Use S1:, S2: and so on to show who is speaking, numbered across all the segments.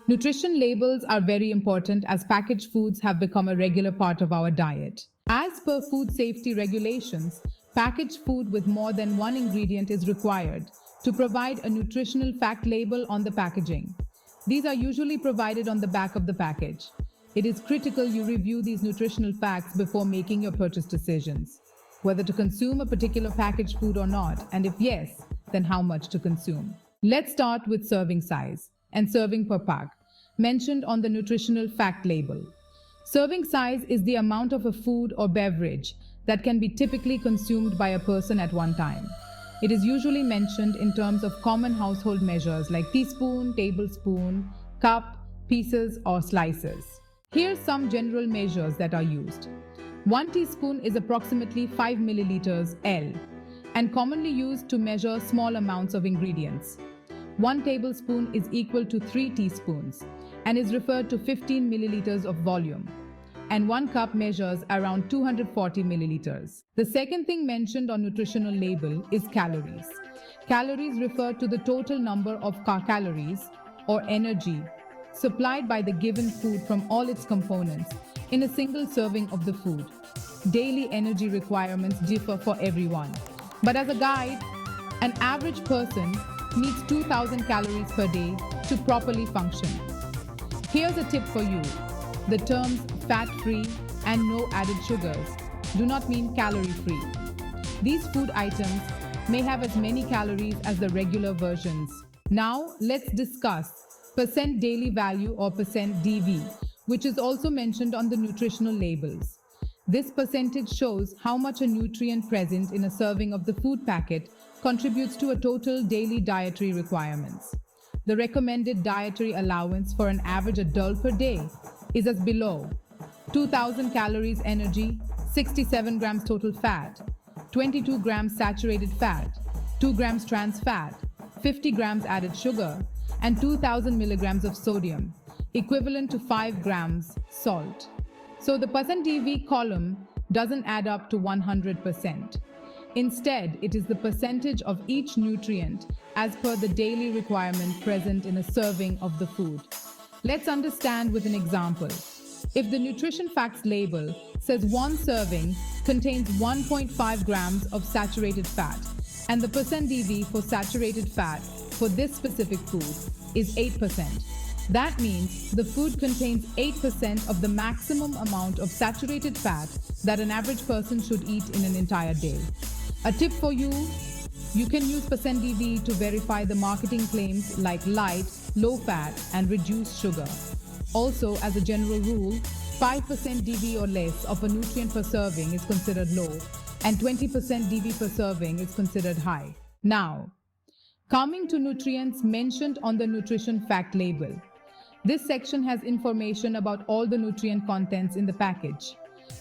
S1: Nutrition labels are very important as packaged foods have become a regular part of our diet. As per food safety regulations, packaged food with more than one ingredient is required to provide a nutritional fact label on the packaging. These are usually provided on the back of the package. It is critical you review these nutritional facts before making your purchase decisions, whether to consume a particular packaged food or not, and if yes, then how much to consume. Let's start with serving size and serving per pack, mentioned on the nutritional fact label. Serving size is the amount of a food or beverage that can be typically consumed by a person at one time. It is usually mentioned in terms of common household measures like teaspoon, tablespoon, cup, pieces, or slices. Here's some general measures that are used. 1 teaspoon is approximately 5 milliliters L and commonly used to measure small amounts of ingredients. 1 tablespoon is equal to 3 teaspoons and is referred to 15 milliliters of volume. And 1 cup measures around 240 milliliters. The second thing mentioned on nutritional label is calories. Calories refer to the total number of calories or energy supplied by the given food from all its components in a single serving of the food. Daily energy requirements differ for everyone. But as a guide, an average person needs 2000 calories per day to properly function. Here's a tip for you. The terms fat-free and no added sugars do not mean calorie-free. These food items may have as many calories as the regular versions. Now, let's discuss percent daily value or percent DV, which is also mentioned on the nutritional labels. This percentage shows how much a nutrient present in a serving of the food packet contributes to a total daily dietary requirements. The recommended dietary allowance for an average adult per day is as below: 2000 calories energy, 67 grams total fat, 22 grams saturated fat, 2 grams trans fat, 50 grams added sugar, and 2000 milligrams of sodium, equivalent to 5 grams salt. So the percent DV column doesn't add up to 100%. Instead, it is the percentage of each nutrient as per the daily requirement present in a serving of the food. Let's understand with an example. If the nutrition facts label says one serving contains 1.5 grams of saturated fat, and the percent DV for saturated fat for this specific food is 8%. That means the food contains 8% of the maximum amount of saturated fat that an average person should eat in an entire day. A tip for you, you can use percent DV to verify the marketing claims like light, low fat, and reduced sugar. Also, as a general rule, 5% DV or less of a nutrient per serving is considered low, and 20% DV per serving is considered high. Now, coming to nutrients mentioned on the nutrition fact label. This section has information about all the nutrient contents in the package.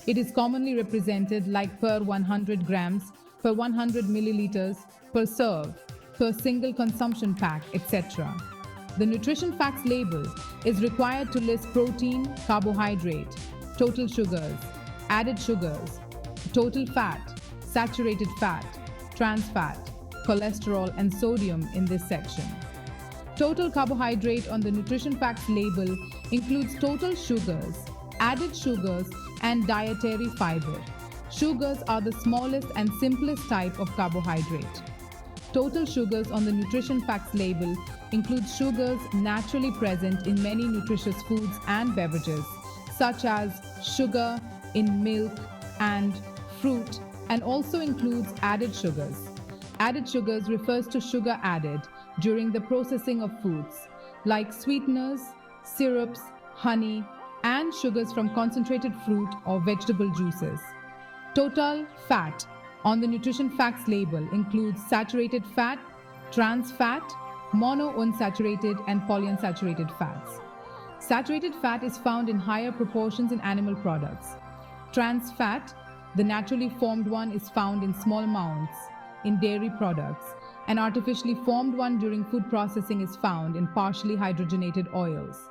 S1: It is commonly represented like per 100 grams, per 100 milliliters, per serve, per single consumption pack, etc. The nutrition facts label is required to list protein, carbohydrate, total sugars, added sugars, total fat, saturated fat, trans fat, cholesterol, and sodium in this section. Total carbohydrate on the nutrition facts label includes total sugars, added sugars, and dietary fiber. Sugars are the smallest and simplest type of carbohydrate. Total sugars on the nutrition facts label includes sugars naturally present in many nutritious foods and beverages, such as sugar in milk and fruit, and also includes added sugars. Added sugars refers to sugar added during the processing of foods, like sweeteners, syrups, honey, and sugars from concentrated fruit or vegetable juices. Total fat on the nutrition facts label includes saturated fat, trans fat, monounsaturated, and polyunsaturated fats. Saturated fat is found in higher proportions in animal products. Trans fat, the naturally formed one, is found in small amounts in dairy products, and artificially formed one during food processing is found in partially hydrogenated oils.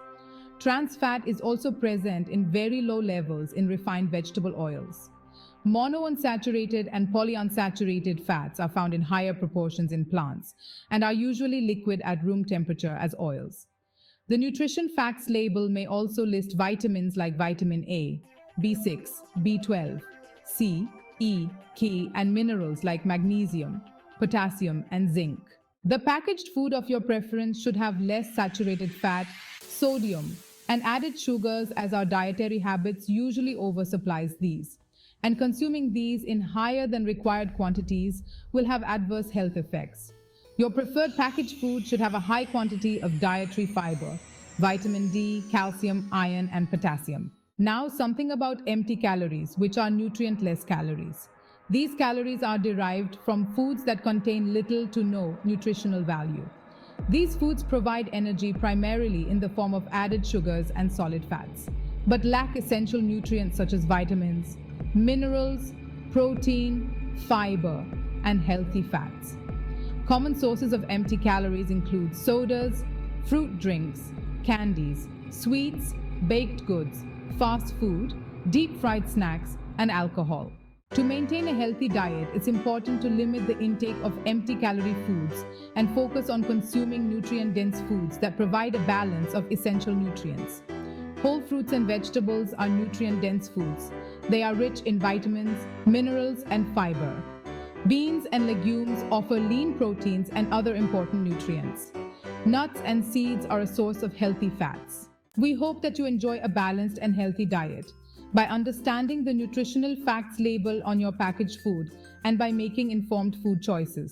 S1: Trans fat is also present in very low levels in refined vegetable oils. Monounsaturated and polyunsaturated fats are found in higher proportions in plants and are usually liquid at room temperature as oils. The nutrition facts label may also list vitamins like vitamin A, B6, B12, C, E, K, and minerals like magnesium, potassium, and zinc. The packaged food of your preference should have less saturated fat, sodium, and added sugars, as our dietary habits usually oversupplies these. And consuming these in higher than required quantities will have adverse health effects. Your preferred packaged food should have a high quantity of dietary fiber, vitamin D, calcium, iron, and potassium. Now, something about empty calories, which are nutrient-less calories. These calories are derived from foods that contain little to no nutritional value. These foods provide energy primarily in the form of added sugars and solid fats, but lack essential nutrients such as vitamins, minerals, protein, fiber, and healthy fats. Common sources of empty calories include sodas, fruit drinks, candies, sweets, baked goods, fast food, deep-fried snacks, and alcohol. To maintain a healthy diet, it's important to limit the intake of empty-calorie foods and focus on consuming nutrient-dense foods that provide a balance of essential nutrients. Whole fruits and vegetables are nutrient-dense foods. They are rich in vitamins, minerals, and fiber. Beans and legumes offer lean proteins and other important nutrients. Nuts and seeds are a source of healthy fats. We hope that you enjoy a balanced and healthy diet by understanding the nutritional facts label on your packaged food and by making informed food choices.